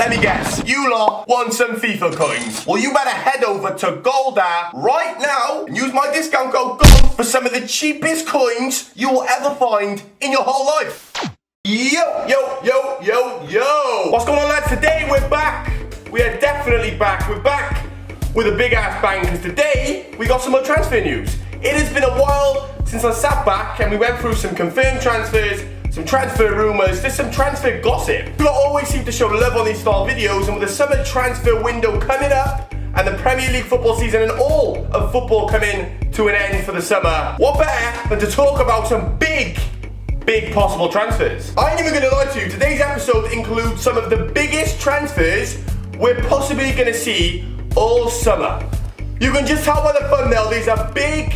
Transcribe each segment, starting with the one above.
Let me guess. You lot want some FIFA coins? Well, you better head over to Goalkeeper right now and use my discount code Gonth for some of the cheapest coins you will ever find in your whole life. Yo, yo, yo, yo, yo. What's going on, lads? Today we're back. We are definitely back. We're back with a big ass bang because today we got some more transfer news. It has been a while since I sat back and we went through some confirmed transfers, some transfer rumours, there's some transfer gossip. You always seem to show love on these style videos, and with the summer transfer window coming up and the Premier League football season and all of football coming to an end for the summer, what better than to talk about some big possible transfers. I ain't even gonna lie to you, today's episode includes some of the biggest transfers we're possibly gonna see all summer. You can just tell by the thumbnail there's a big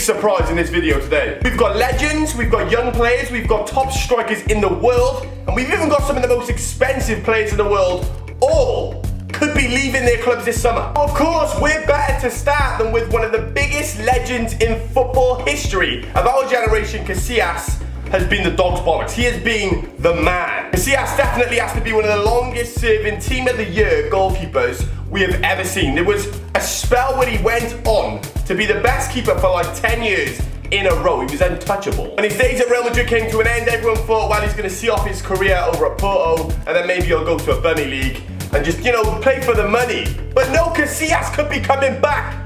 surprise in this video today. We've got legends, we've got young players, we've got top strikers in the world, and we've even got some of the most expensive players in the world, all could be leaving their clubs this summer. Of course, we're better to start than with one of the biggest legends in football history of our generation. Casillas has been the dog's bollocks. He has been the man. Casillas definitely has to be one of the longest serving team of the year goalkeepers we have ever seen. There was a spell where he went on to be the best keeper for like 10 years in a row. He was untouchable. When his days at Real Madrid came to an end, everyone thought, well, he's going to see off his career over at Porto and then maybe he'll go to a bunny league and just, you know, play for the money. But no, Casillas could be coming back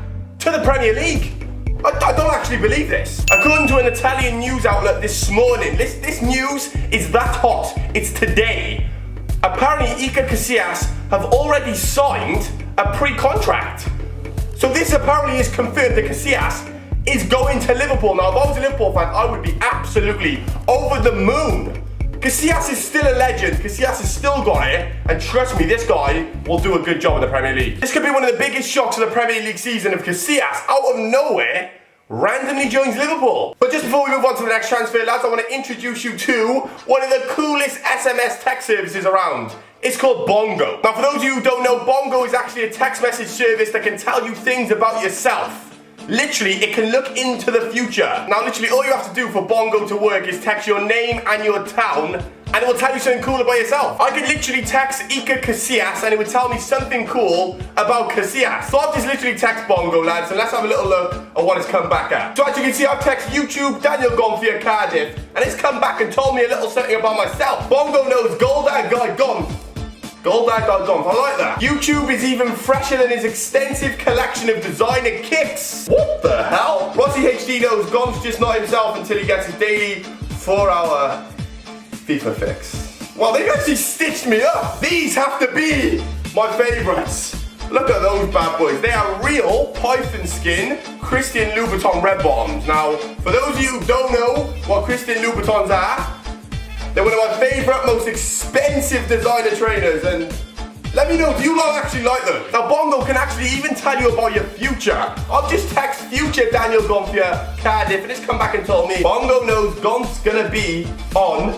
to the Premier League. I don't actually believe this. According to an Italian news outlet this morning, this news is that hot. It's today. Apparently, Iker Casillas have already signed a pre-contract. So this apparently is confirmed that Casillas is going to Liverpool. Now, if I was a Liverpool fan, I would be absolutely over the moon. Casillas is still a legend. Casillas has still got it. And trust me, this guy will do a good job in the Premier League. This could be one of the biggest shocks of the Premier League season if Casillas, out of nowhere, randomly joins Liverpool. But just before we move on to the next transfer, lads, I want to introduce you to one of the coolest SMS text services around. It's called BONGO. Now, for those of you who don't know, BONGO is actually a text message service that can tell you things about yourself. Literally, it can look into the future. Now, literally, all you have to do for BONGO to work is text your name and your town, and it will tell you something cool about yourself. I could literally text Iker Casillas, and it would tell me something cool about Casillas. So I've just literally text BONGO, lads, and let's have a little look at what it's come back at. So as you can see, I've texted YouTube, Daniel Gonthier, Cardiff, and it's come back and told me a little something about myself. BONGO knows Goalkeeper guy Gonth. Goalkeeper.com, I like that. YouTube is even fresher than his extensive collection of designer kicks. What the hell? Rossi HD knows Gonth's just not himself until he gets his daily 4-hour FIFA fix. Well, they've actually stitched me up. These have to be my favourites. Look at those bad boys. They are real Python skin Christian Louboutin red bottoms. Now, for those of you who don't know what Christian Louboutins are, they're one of my favourite, most expensive designer trainers, and let me know, do you lot actually like them? Now, BONGO can actually even tell you about your future. I've just texted future Daniel Gonthier, Cardiff, and it's come back and told me BONGO knows Gonth's gonna be on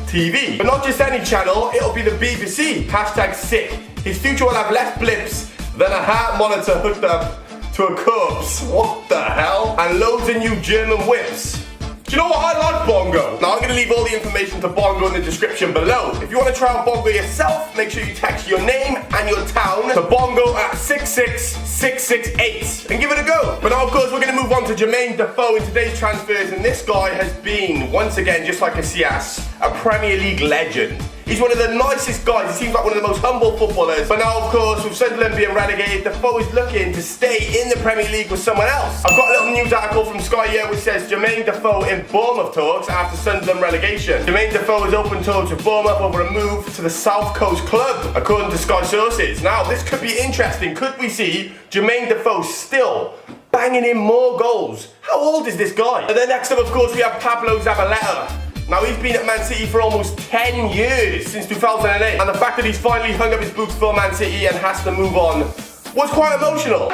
TV. But not just any channel, it'll be the BBC. Hashtag sick. His future will have less blips than a heart monitor hooked up to a corpse. What the hell? And loads of new German whips. Do you know what? I like BONGO. Now, I'm going to leave all the information to BONGO in the description below. If you want to try out BONGO yourself, make sure you text your name and your town to BONGO at 66668 and give it a go. But now, of course, we're going to move on to Jermaine Defoe in today's transfers, and this guy has been, once again, just like Casillas, a Premier League legend. He's one of the nicest guys. He seems like one of the most humble footballers. But now, of course, with Sunderland being relegated, Defoe is looking to stay in the Premier League with someone else. I've got a little news article from Sky here which says Jermaine Defoe in Bournemouth talks after Sunderland relegation. Jermaine Defoe is open talks with Bournemouth over a move to the South Coast club, according to Sky sources. Now, this could be interesting. Could we see Jermaine Defoe still banging in more goals? How old is this guy? And then next up, of course, we have Pablo Zabaleta. Now, he's been at Man City for almost 10 years, since 2008, and the fact that he's finally hung up his boots for Man City and has to move on was quite emotional.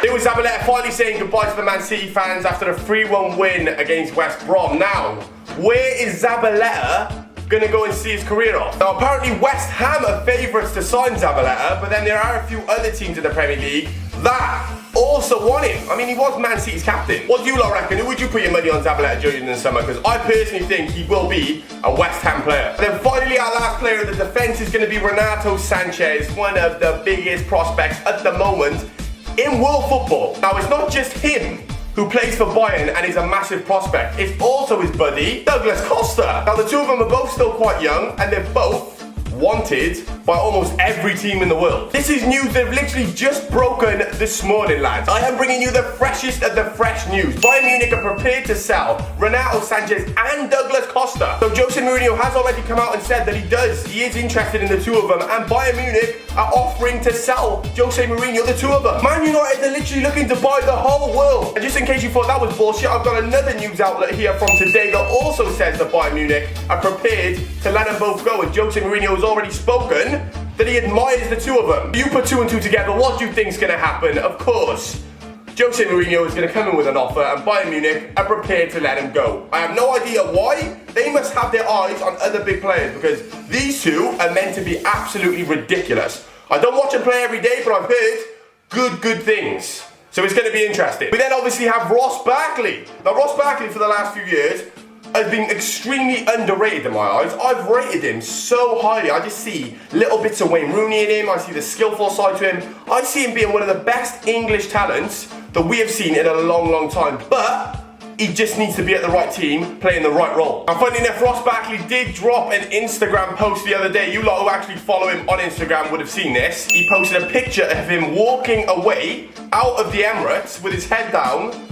There was Zabaleta finally saying goodbye to the Man City fans after a 3-1 win against West Brom. Now, where is Zabaleta gonna go and see his career off? Now, apparently West Ham are favourites to sign Zabaleta, but then there are a few other teams in the Premier League that also want him. I mean, he was Man City's captain. What do you lot reckon? Who would you put your money on Zabaleta during the summer? Because I personally think he will be a West Ham player. And then finally, our last player in the defence is going to be Renato Sanches, one of the biggest prospects at the moment in world football. Now, it's not just him who plays for Bayern and is a massive prospect. It's also his buddy, Douglas Costa. Now, the two of them are both still quite young, and they're both wanted by almost every team in the world. This is news they've literally just broken this morning, lads. I am bringing you the freshest of the fresh news. Bayern Munich are prepared to sell Renato Sanches and Douglas Costa. So Jose Mourinho has already come out and said that he is interested in the two of them, and Bayern Munich are offering to sell Jose Mourinho the two of them. Man United are literally looking to buy the whole world. And just in case you thought that was bullshit, I've got another news outlet here from today that also says that Bayern Munich are prepared to let them both go, and Jose Mourinho has already spoken that he admires the two of them. You put two and two together, what do you think's going to happen? Of course, Jose Mourinho is going to come in with an offer, and Bayern Munich are prepared to let him go. I have no idea why. They must have their eyes on other big players, because these two are meant to be absolutely ridiculous. I don't watch them play every day, but I've heard good things. So it's going to be interesting. We then obviously have Ross Barkley. Now, Ross Barkley for the last few years has been extremely underrated in my eyes. I've rated him so highly. I just see little bits of Wayne Rooney in him. I see the skillful side to him. I see him being one of the best English talents that we have seen in a long time. But he just needs to be at the right team, playing the right role. And funny enough, Ross Barkley did drop an Instagram post the other day. You lot who actually follow him on Instagram would have seen this. He posted a picture of him walking away out of the Emirates with his head down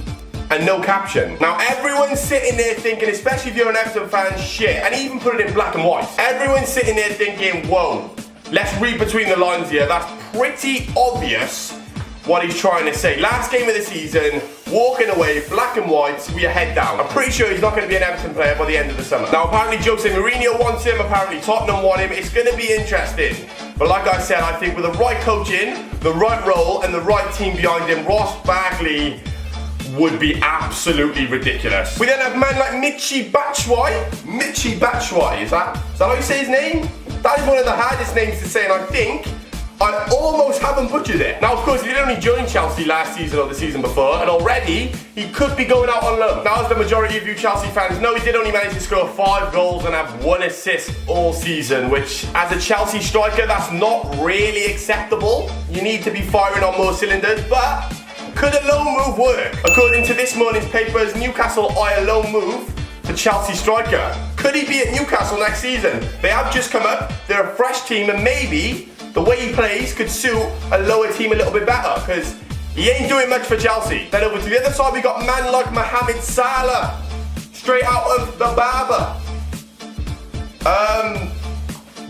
and no caption. Now, everyone's sitting there thinking, especially if you're an Everton fan, shit, and he even put it in black and white. Everyone's sitting there thinking, whoa, let's read between the lines here. That's pretty obvious what he's trying to say. Last game of the season, walking away, black and white, with your head down. I'm pretty sure he's not going to be an Everton player by the end of the summer. Now, apparently Jose Mourinho wants him, apparently Tottenham want him. It's going to be interesting. But like I said, I think with the right coaching, the right role, and the right team behind him, Ross Barkley would be absolutely ridiculous. We then have a man like Michy Batshuayi. Michy Batshuayi, is that how you say his name? That is one of the hardest names to say, and I think I almost haven't butchered it. Now, of course, he did only join Chelsea last season or the season before, and already he could be going out on loan. Now, as the majority of you Chelsea fans know, he did only manage to score 5 goals and have 1 assist all season, which, as a Chelsea striker, that's not really acceptable. You need to be firing on more cylinders, but could a loan move work? According to this morning's papers, Newcastle eye a loan move for Chelsea striker. Could he be at Newcastle next season? They have just come up, they're a fresh team, and maybe the way he plays could suit a lower team a little bit better, because he ain't doing much for Chelsea. Then over to the other side, we got a man like Mohamed Salah, straight out of the barber.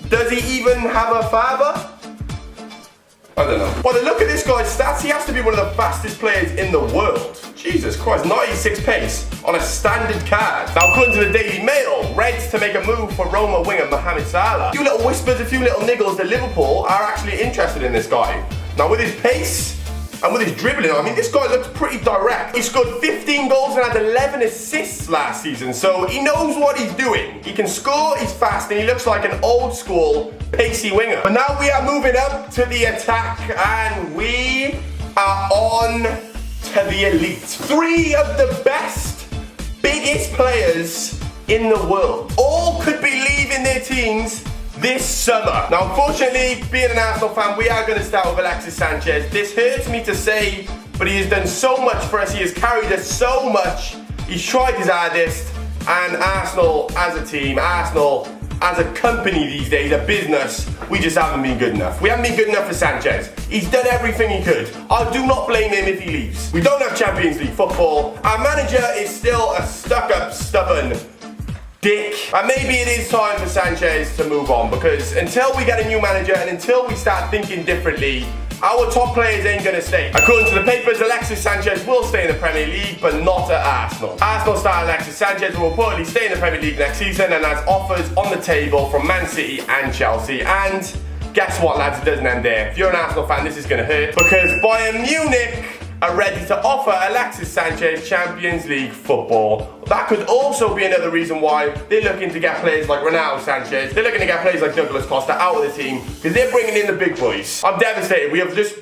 Does he even have a father? I don't know. By the look at this guy's stats, he has to be one of the fastest players in the world. Jesus Christ, 96 pace on a standard card. Now, according to the Daily Mail, Reds to make a move for Roma winger Mohamed Salah. A few little whispers, a few little niggles that Liverpool are actually interested in this guy. Now, with his pace and with his dribbling, I mean, this guy looks pretty direct. He scored 15 goals and had 11 assists last season, so he knows what he's doing. He can score, he's fast, and he looks like an old school pacey winger. But now we are moving up to the attack, and we are on to the elite. 3 of the best, biggest players in the world. All could be leaving their teams this summer. Now, unfortunately, being an Arsenal fan, we are going to start with Alexis Sanches. This hurts me to say, but he has done so much for us. He has carried us so much. He's tried his hardest, and Arsenal as a team, Arsenal as a company these days, a business, we just haven't been good enough. We haven't been good enough for Sanches. He's done everything he could. I do not blame him if he leaves. We don't have Champions League football. Our manager is still a stuck-up, stubborn dick. And maybe it is time for Sanches to move on, because until we get a new manager and until we start thinking differently, our top players ain't going to stay. According to the papers, Alexis Sanches will stay in the Premier League, but not at Arsenal. Arsenal star Alexis Sanches will reportedly stay in the Premier League next season and has offers on the table from Man City and Chelsea. And guess what, lads? It doesn't end there. If you're an Arsenal fan, this is going to hurt, because Bayern Munich are ready to offer Alexis Sanchez Champions League football. That could also be another reason why they're looking to get players like Ronaldo Sanchez. They're looking to get players like Douglas Costa out of the team because they're bringing in the big boys. I'm devastated.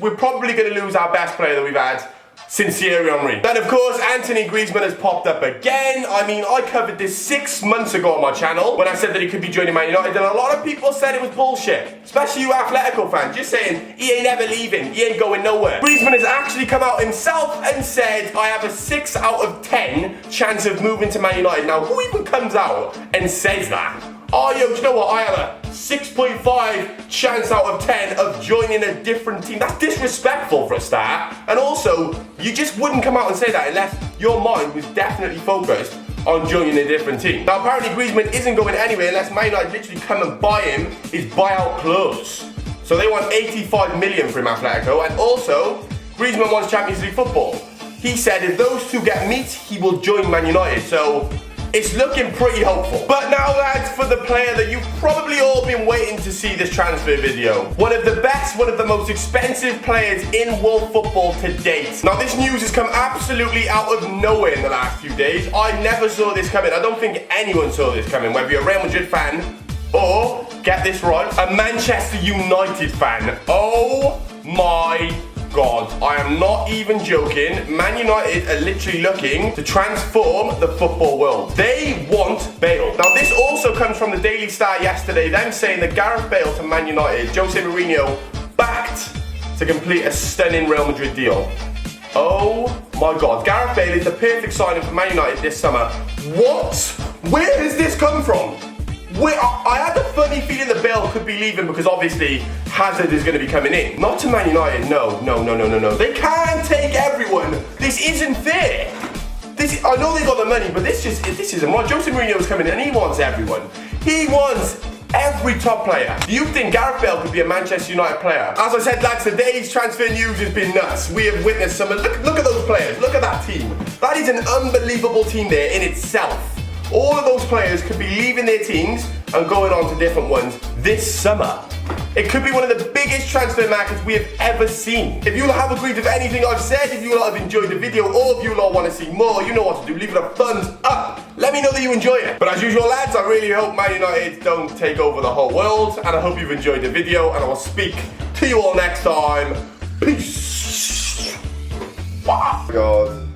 We're probably going to lose our best player that we've had since Thierry Henry. Then of course, Anthony Griezmann has popped up again. I mean, I covered this 6 months ago on my channel when I said that he could be joining Man United, and a lot of people said it was bullshit. Especially you Atletico fans, just saying, he ain't ever leaving, he ain't going nowhere. Griezmann has actually come out himself and said, I have a 6 out of 10 chance of moving to Man United. Now, who even comes out and says that? Oh, yo, do you know what? I have a 6.5 chance out of 10 of joining a different team. That's disrespectful for a start. And also, you just wouldn't come out and say that unless your mind was definitely focused on joining a different team. Now, apparently Griezmann isn't going anywhere unless Man United literally come and buy him his buyout clause. So they want 85 million for him, Atletico. And also, Griezmann wants Champions League football. He said if those two get meet, he will join Man United. So it's looking pretty hopeful. But now, lads, for the player that you've probably all been waiting to see this transfer video. One of the best, one of the most expensive players in world football to date. Now, this news has come absolutely out of nowhere in the last few days. I never saw this coming. I don't think anyone saw this coming, whether you're a Real Madrid fan or, get this right, a Manchester United fan. Oh my God, I am not even joking. Man United are literally looking to transform the football world. They want Bale. Now, this also comes from the Daily Star yesterday, them saying that Gareth Bale to Man United, Jose Mourinho backed to complete a stunning Real Madrid deal. Oh my God, Gareth Bale is the perfect signing for Man United this summer. What? Where has this come from? I had a funny feeling that Bale could be leaving because obviously Hazard is going to be coming in. Not to Man United, no. They can't take everyone. This isn't fair. I know they got the money, but this isn't right. Jose Mourinho is coming in and he wants everyone. He wants every top player. Do you think Gareth Bale could be a Manchester United player? As I said, lads, today's transfer news has been nuts. We have witnessed some. Look at those players. Look at that team. That is an unbelievable team there in itself. All of those players could be leaving their teams and going on to different ones this summer. It could be one of the biggest transfer markets we have ever seen. If you all have agreed with anything I've said, if you all have enjoyed the video, or if you all want to see more, you know what to do. Leave it a thumbs up. Let me know that you enjoy it. But as usual, lads, I really hope Man United don't take over the whole world, and I hope you've enjoyed the video, and I will speak to you all next time. Peace. Wow. God.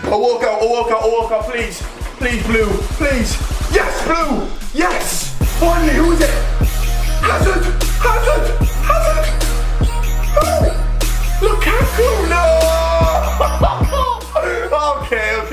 I'll walk out, please. Please, Blue, please. Yes, Blue, yes. Finally, who is it? Hazard. Oh, Lukaku, no.